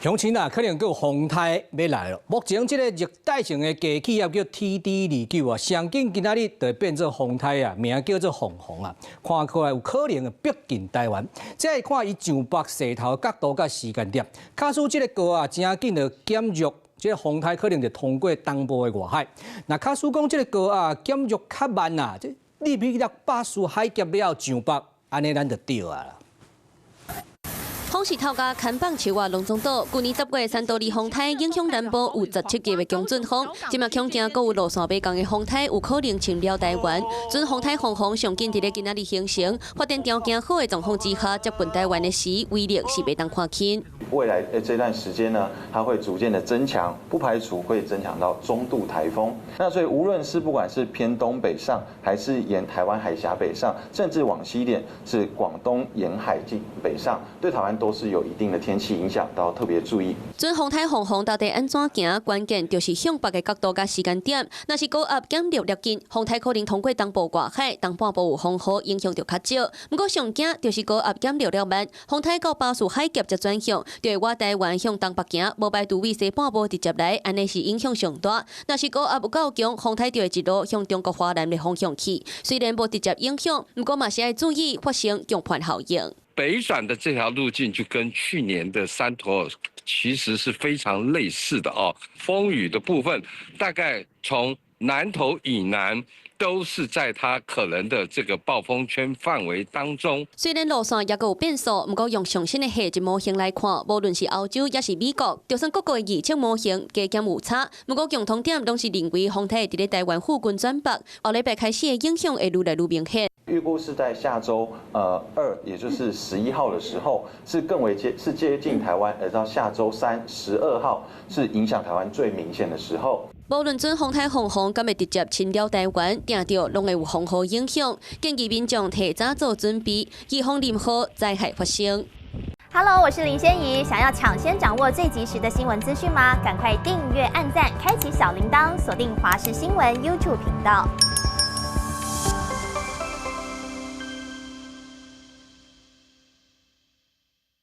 乡亲啊，可能有风台要来了。目前这个热带性的低气压叫 TD29啊，上紧今仔日就变做风台啊，名叫做凤凰啊。看起来有可能逼近台湾。再看伊上北势头角度甲时间点，假使这个高啊真紧就减弱，这个风台可能就通过东部的外海。那假使讲这个高啊减弱较慢啊，这利比亚巴士海峡了上北，安尼咱就对啊啦。 风势透加看棒球啊，龙中岛去年10月三道里风台影响南部有17级的强阵风，今麦恐惊阁有路线北港的风台有可能侵扰台湾。准风台凤凰上紧伫咧今仔日形成，发展条件好的状况之下，接近台湾的时威力是袂当看轻。未来这段时间呢，它会逐渐的增强，不排除会增强到中度台风。那所以无论是不管是偏东北上，还是沿台湾海峡北上，甚至往西一点是广东沿海北上，对台湾都是有一定的天气影响，都要特别注意。准风台凤凰到底安怎行？关键就是向北的角度甲时间点。若是高压减弱接近，风台可能通过东部外海，东半部有风雨影响就较少。不过上惊就是高压减弱了慢，风台到巴士海峡才转向，对外台湾向东北行，无排除为西半部直接来，安尼是影响上大。若是高压有够强，风台就会一路向中国华南的方向去。虽然无直接影响，不过嘛是要注意发生强盘效应。 北转的这条路径就跟去年的山头其实是非常类似的哦。风雨的部分大概从南投以南都是在它可能的这个暴风圈范围当中。虽然路线也有变数，不过用上新的地质模型来看，无论是欧洲也是美国，就算各国的预测模型加减有差，不过共同点都是认为风台伫咧台湾附近转北，后礼拜开始的影响会愈来愈明显。 预估是在下周2，也就是11号的时候，是更为接近台湾，而到下周3、12号是影响台湾最明显的时候。无论准风台凤凰敢会直接侵扰台湾，定着拢会有风雨影响，建议民众提早做准备，预防任何灾害发生。Hello， 我是林仙怡，想要抢先掌握最及时的新闻资讯吗？赶快订阅、按赞、开启小铃铛，锁定华视新闻 YouTube 频道。